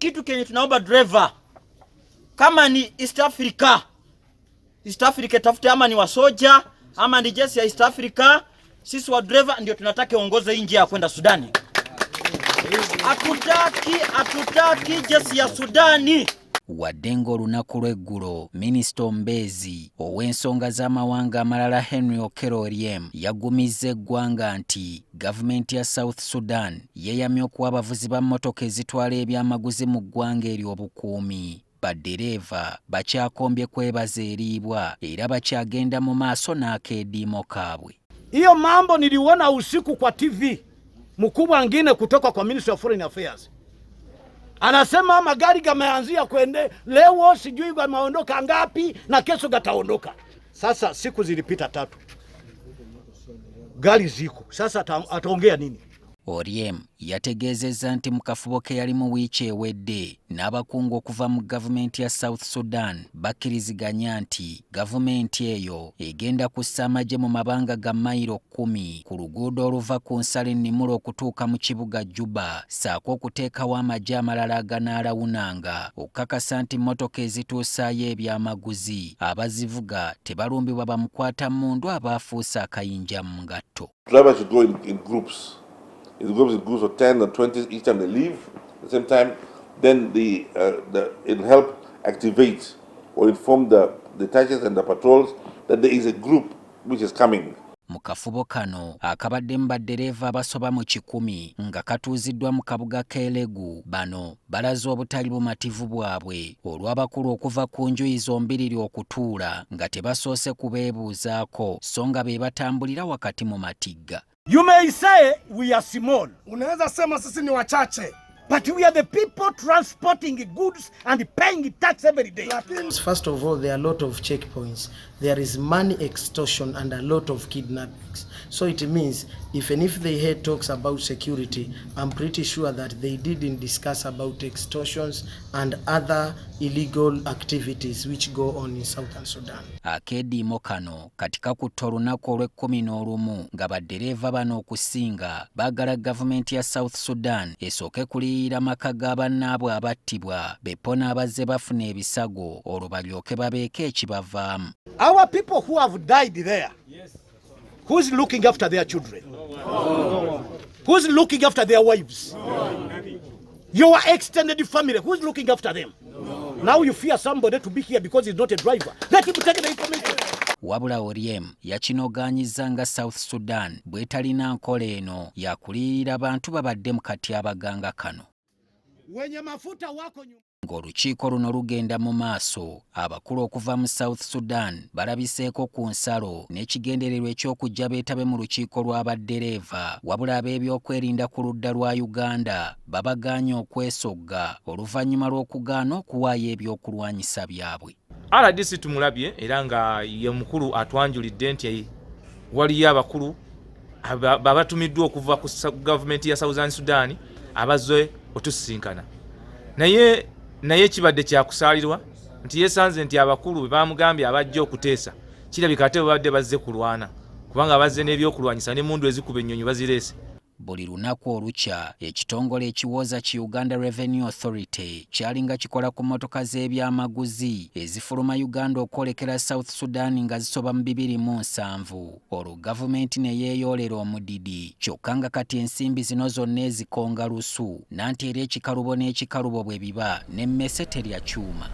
kitu kenye tunaomba driver, kama ni East Africa tafute, ama ni wasoja ama ni jeshi ya East Africa, sisi wa driver ndio tunataka ongoze hii njia ya kwenda Sudani. Hatutaki jeshi ya Sudani. Wadengo lunaku lw'eggulu, Minisita Ombezi ow'ensonga z'amawanga amalala Henry Okello Oryem yagumizza eggwanga nti gavumenti ya South Sudan yeeyamye okuwa abavuzi ba motoka ezitwala ebyamaguzi mu ggwanga eryo obukuumi. Baddereeva bakyakombye kwebaza eriibwa era bakyagenda mu maaso n'akediimo kaabwe. Hiyo mambo niliona usiku kwa TV. Mkubwa mwingine kutoka kwa Ministry of Foreign Affairs anasema magari gameanzia kwende leo, sijui gameondoka ngapi na kesho gataondoka. Sasa siku zilipita 3, gari ziko sasa, ataongea nini? Oryem yategeezezza nti mu kafubo ke yali mu wiiki ewedde n'abakungu okuva mu gavumenti ya South Sudan bakkiriziganya nti gavumenti eyo egenda kussa amagye mu mabanga ga mayiro 10 ku luguudo oluva ku nsalo ennimiro okutuuka mu kibuga Juba, saako okuteekawo amagye amalala aganaalawunanga okukakasa nti motoka ezituusaayo ebyamaguzi abazivuga tebalumbibwa bamukwata mmundu abaafuuse akayinja mu ngatto. Drivers should go in groups. In groups of 10 or 20 each time they leave. At the same time, then it'll help activate or inform the detachments and the patrols that there is a group which is coming. Mu kafubo kano akabadde mu baddereeva abasoba mu 100 nga katuuziddwa mu kabuga ka Elegu, Bano balaze obutali bumativu bwabwe olw'abakulu okuva ku njuyi zombiriri okutuula nga tebasoose kubeebuuzaako so nga be batambulira wakati mu matigga. You may say we are small. Unaweza sema sisi ni wachache. But we are the people transporting goods and paying tax every day. First of all, there are a lot of checkpoints. There is money extortion and a lot of kidnappings. So it means even if they had talks about security, I'm pretty sure that they didn't discuss about extortions and other illegal activities which go on in Southern Sudan. Akediimo kano katika kutta olunaku olw'11 nga baddereeva bano okusinga baagala gavumenti ya South Sudan esooke kuliyirira maka ga bannaabwe abattibwa bepona abazze bafuna ebisago olwo balyoke babeeko ekibavaamu. Our people who have died there, who's looking after their children? Who's looking after their wives? Your extended family, who's looking after them? Now you fear somebody to be here because he's not a driver. Let him take the information. Wabula Oryem yakinogaanyizza nga South Sudan bwetalina nkola eno yakuliyirira bantu babadde mu katyabaganga kano. Wenye mafuta wako nyuma. Ng'olukiiko luno lugenda mu maaso, abakulu okuva mu South Sudan balabiseeko ku nsalo n'ekigendererwa eky'okujja beetabe mu lukiiko lw'abaddereeva, wabula ab'ebyokwerinda ku ludda lwa Uganda babagaanye okwesogga oluvannyuma lw'okugaana okuwaayo ebyokulwanyisa byabwe. RDC tumulabye era nga ye mukulu atwanjulidde nti waliyo abakulu babatumiddwa okuva ku gavumenti ya Southern Sudan abazze otusisinkana. Naye kibadde kyakusaalirwa nti yesanze nti abakulu bwe bamugambye abajja okuteesa kirabika ate babadde bazze kulwana kubanga bazze n'ebyokulwanyisa ne mmundu ezikuba ennyonyi bazireese. Buli lunaku olukya ekitongole ekiwooza ki Uganda Revenue Authority kyalinga kikola ku motoka z'ebyamaguzi ezifuluma Uganda okwolekera South Sudan nga zisoba mu 207. Olwo gavumenti ne yeeyoolera omudidi kyokka nga kati ensimbi zino zonna ezikonga lusu nanti era ekikalubo n'ekikalubo bwe biba n'emmese terya kyuma.